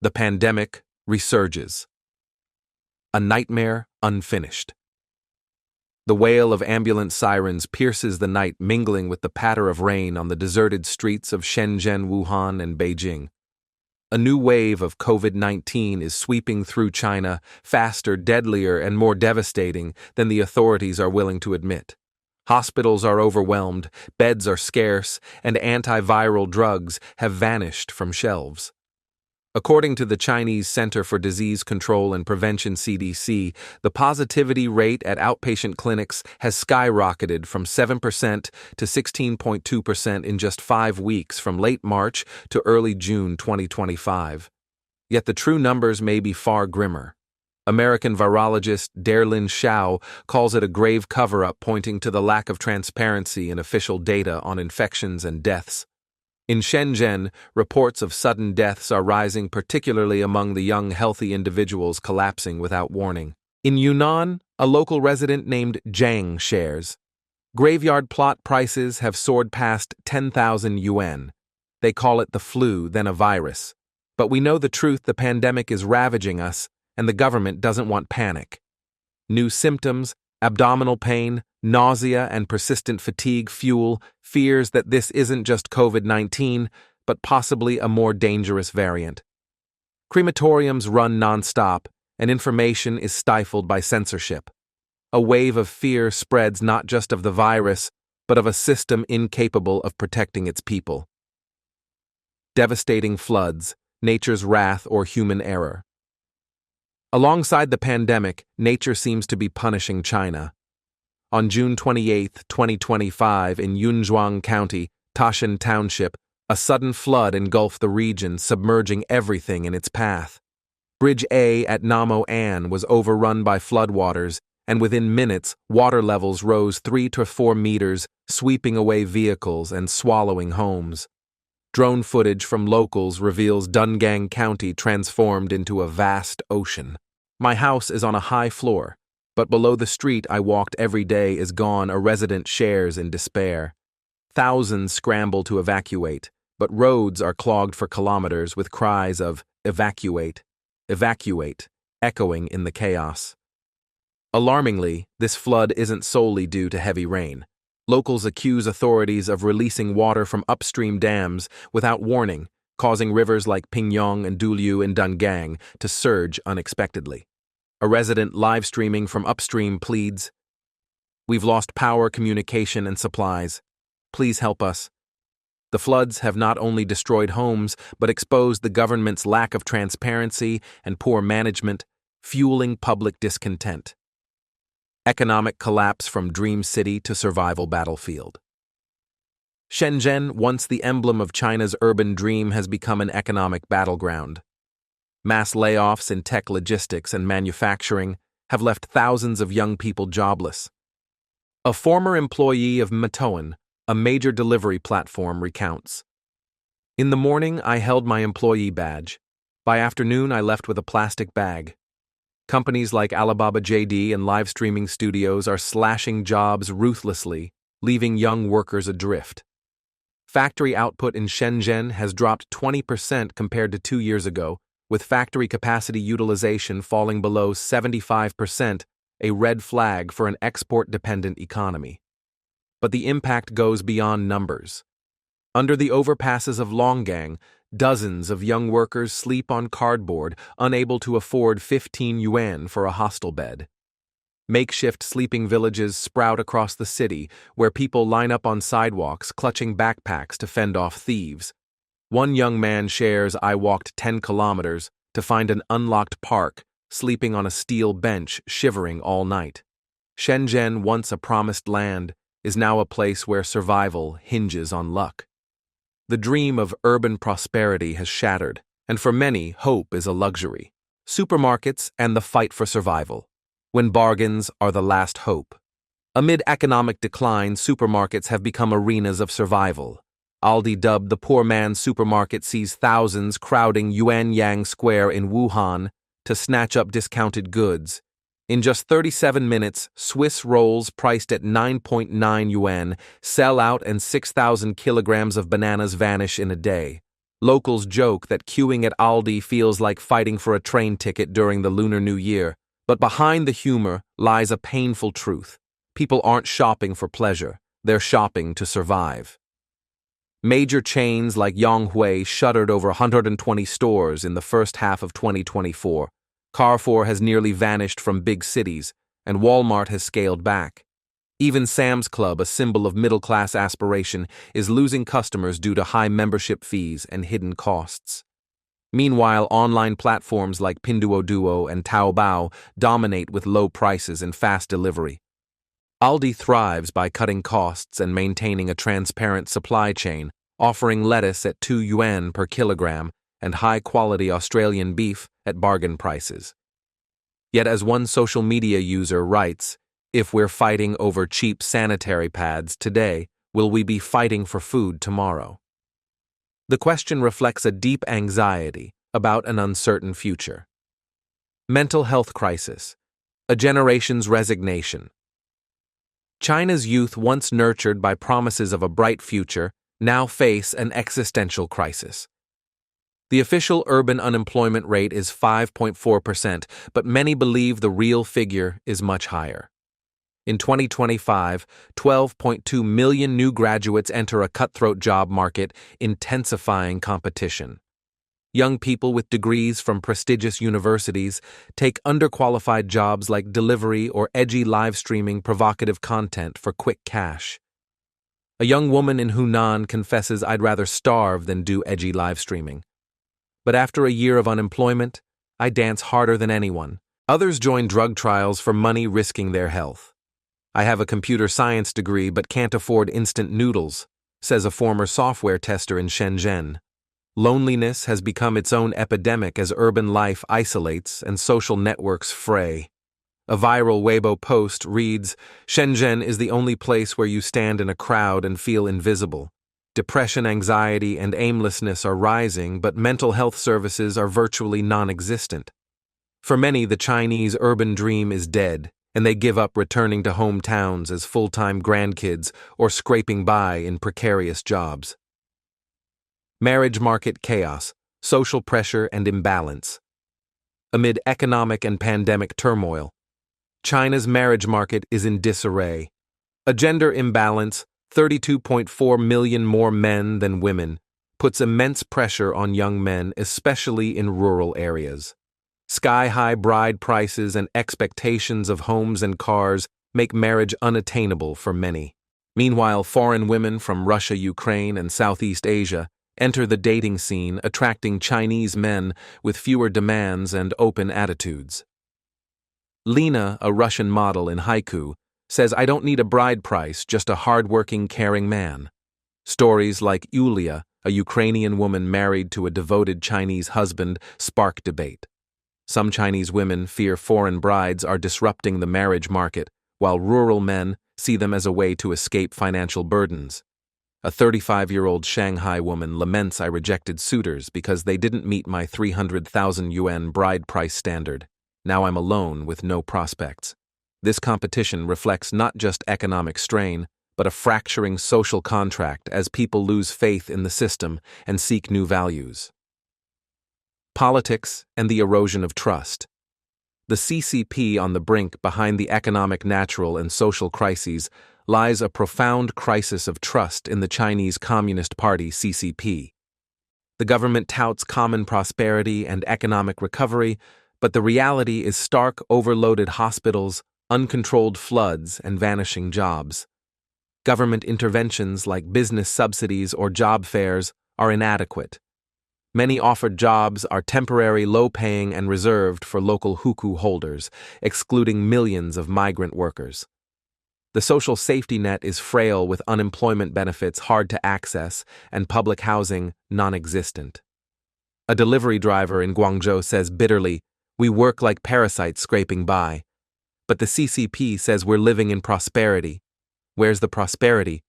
The pandemic resurges. A nightmare unfinished. The wail of ambulance sirens pierces the night, mingling with the patter of rain on the deserted streets of Shenzhen, Wuhan, and Beijing. A new wave of COVID-19 is sweeping through China, faster, deadlier, and more devastating than the authorities are willing to admit. Hospitals are overwhelmed, beds are scarce, and antiviral drugs have vanished from shelves. According to the Chinese Center for Disease Control and Prevention (CDC), the positivity rate at outpatient clinics has skyrocketed from 7% to 16.2% in just 5 weeks from late March to early June 2025. Yet the true numbers may be far grimmer. American virologist Darlin Xiao calls it a grave cover-up, pointing to the lack of transparency in official data on infections and deaths. In Shenzhen, reports of sudden deaths are rising, particularly among the young, healthy individuals collapsing without warning. In Yunnan, a local resident named Zhang shares, "Graveyard plot prices have soared past 10,000 yuan. They call it the flu, then a virus. But we know the truth: the pandemic is ravaging us, and the government doesn't want panic. New symptoms, abdominal pain, nausea, and persistent fatigue fuel fears that this isn't just COVID-19, but possibly a more dangerous variant. Crematoriums run nonstop, and information is stifled by censorship. A wave of fear spreads not just of the virus, but of a system incapable of protecting its people." Devastating floods, nature's wrath or human error. Alongside the pandemic, nature seems to be punishing China. On June 28, 2025, in Yunzhuang County, Taishan Township, a sudden flood engulfed the region, submerging everything in its path. Bridge A at Namo An was overrun by floodwaters, and within minutes, water levels rose 3 to 4 meters, sweeping away vehicles and swallowing homes. Drone footage from locals reveals Dungang County transformed into a vast ocean. My house is on a high floor, but below the street I walked every day is gone, a resident shares in despair. Thousands scramble to evacuate, but roads are clogged for kilometers with cries of "evacuate, evacuate," echoing in the chaos. Alarmingly, this flood isn't solely due to heavy rain. Locals accuse authorities of releasing water from upstream dams without warning, causing rivers like Pingyong and Dulyu in Dungang to surge unexpectedly. A resident live streaming from upstream pleads, "We've lost power, communication, and supplies. Please help us." The floods have not only destroyed homes, but exposed the government's lack of transparency and poor management, fueling public discontent. Economic collapse from dream city to survival battlefield. Shenzhen, once the emblem of China's urban dream, has become an economic battleground. Mass layoffs in tech, logistics, and manufacturing have left thousands of young people jobless. A former employee of Meituan, a major delivery platform, recounts, "In the morning, I held my employee badge. By afternoon, I left with a plastic bag. Companies like Alibaba JD and live streaming studios are slashing jobs ruthlessly, leaving young workers adrift. Factory output in Shenzhen has dropped 20% compared to 2 years ago, with factory capacity utilization falling below 75%, a red flag for an export-dependent economy. But the impact goes beyond numbers. Under the overpasses of Longgang, dozens of young workers sleep on cardboard, unable to afford 15 yuan for a hostel bed. Makeshift sleeping villages sprout across the city, where people line up on sidewalks, clutching backpacks to fend off thieves. One young man shares, "I walked 10 kilometers to find an unlocked park, sleeping on a steel bench, shivering all night." Shenzhen, once a promised land, is now a place where survival hinges on luck. The dream of urban prosperity has shattered, and for many, hope is a luxury. Supermarkets and the fight for survival, when bargains are the last hope. Amid economic decline, supermarkets have become arenas of survival. Aldi, dubbed the poor man's supermarket, sees thousands crowding Yuanyang Square in Wuhan to snatch up discounted goods. In just 37 minutes, Swiss rolls priced at 9.9 yuan sell out and 6,000 kilograms of bananas vanish in a day. Locals joke that queuing at Aldi feels like fighting for a train ticket during the Lunar New Year, but behind the humor lies a painful truth. People aren't shopping for pleasure, they're shopping to survive. Major chains like Yonghui shuttered over 120 stores in the first half of 2024. Carrefour has nearly vanished from big cities, and Walmart has scaled back. Even Sam's Club, a symbol of middle-class aspiration, is losing customers due to high membership fees and hidden costs. Meanwhile, online platforms like Pinduoduo and Taobao dominate with low prices and fast delivery. Aldi thrives by cutting costs and maintaining a transparent supply chain, offering lettuce at 2 yuan per kilogram and high-quality Australian beef at bargain prices. Yet as one social media user writes, "If we're fighting over cheap sanitary pads today, will we be fighting for food tomorrow?" The question reflects a deep anxiety about an uncertain future. Mental health crisis, a generation's resignation. China's youth, once nurtured by promises of a bright future, now face an existential crisis. The official urban unemployment rate is 5.4%, but many believe the real figure is much higher. In 2025, 12.2 million new graduates enter a cutthroat job market, intensifying competition. Young people with degrees from prestigious universities take underqualified jobs like delivery or edgy live streaming provocative content for quick cash. A young woman in Hunan confesses, "I'd rather starve than do edgy live streaming. But after a year of unemployment, I dance harder than anyone." Others join drug trials for money, risking their health. "I have a computer science degree but can't afford instant noodles," says a former software tester in Shenzhen. Loneliness has become its own epidemic as urban life isolates and social networks fray. A viral Weibo post reads, "Shenzhen is the only place where you stand in a crowd and feel invisible. Depression, anxiety, and aimlessness are rising, but mental health services are virtually non-existent." For many, the Chinese urban dream is dead, and they give up returning to hometowns as full-time grandkids or scraping by in precarious jobs. Marriage market chaos, social pressure and imbalance. Amid economic and pandemic turmoil, China's marriage market is in disarray. A gender imbalance, 32.4 million more men than women, puts immense pressure on young men, especially in rural areas. Sky-high bride prices and expectations of homes and cars make marriage unattainable for many. Meanwhile, foreign women from Russia, Ukraine, and Southeast Asia enter the dating scene, attracting Chinese men with fewer demands and open attitudes. Lena, a Russian model in Haiku, says, "I don't need a bride price, just a hard-working, caring man." Stories like Yulia, a Ukrainian woman married to a devoted Chinese husband, spark debate. Some Chinese women fear foreign brides are disrupting the marriage market, while rural men see them as a way to escape financial burdens. A 35-year-old Shanghai woman laments, "I rejected suitors because they didn't meet my 300,000 yuan bride price standard. Now I'm alone with no prospects." This competition reflects not just economic strain, but a fracturing social contract as people lose faith in the system and seek new values. Politics and the erosion of trust. The CCP, on the brink behind the economic, natural, and social crises, lies a profound crisis of trust in the Chinese Communist Party (CCP). The government touts common prosperity and economic recovery, but the reality is stark overloaded hospitals, uncontrolled floods, and vanishing jobs. Government interventions like business subsidies or job fairs are inadequate. Many offered jobs are temporary, low-paying, and reserved for local hukou holders, excluding millions of migrant workers. The social safety net is frail with unemployment benefits hard to access and public housing non-existent. A delivery driver in Guangzhou says bitterly, "We work like parasites scraping by." But the CCP says we're living in prosperity. Where's the prosperity?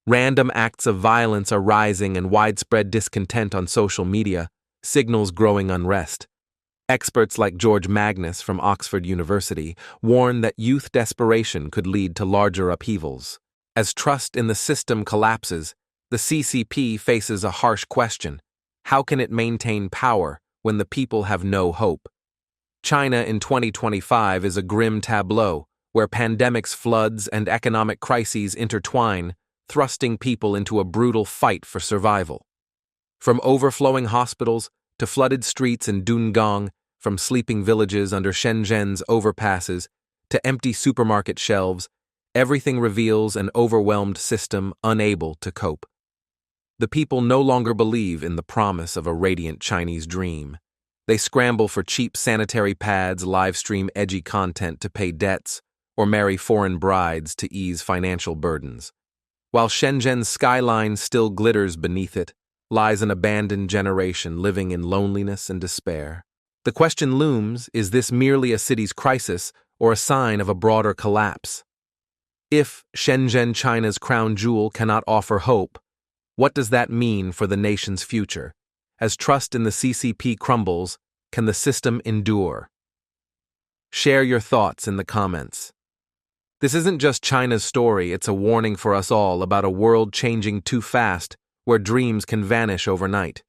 Random acts of violence are rising and widespread discontent on social media signals growing unrest. Experts like George Magnus from Oxford University warn that youth desperation could lead to larger upheavals. As trust in the system collapses, the CCP faces a harsh question. How can it maintain power when the people have no hope? China in 2025 is a grim tableau where pandemics, floods, and economic crises intertwine, thrusting people into a brutal fight for survival. From overflowing hospitals to flooded streets in Dungong, from sleeping villages under Shenzhen's overpasses to empty supermarket shelves, everything reveals an overwhelmed system unable to cope. The people no longer believe in the promise of a radiant Chinese dream. They scramble for cheap sanitary pads, live-stream edgy content to pay debts, or marry foreign brides to ease financial burdens. While Shenzhen's skyline still glitters beneath it, lies an abandoned generation living in loneliness and despair. The question looms, is this merely a city's crisis or a sign of a broader collapse? If Shenzhen, China's crown jewel, cannot offer hope, what does that mean for the nation's future? As trust in the CCP crumbles, can the system endure? Share your thoughts in the comments. This isn't just China's story, it's a warning for us all about a world changing too fast, where dreams can vanish overnight.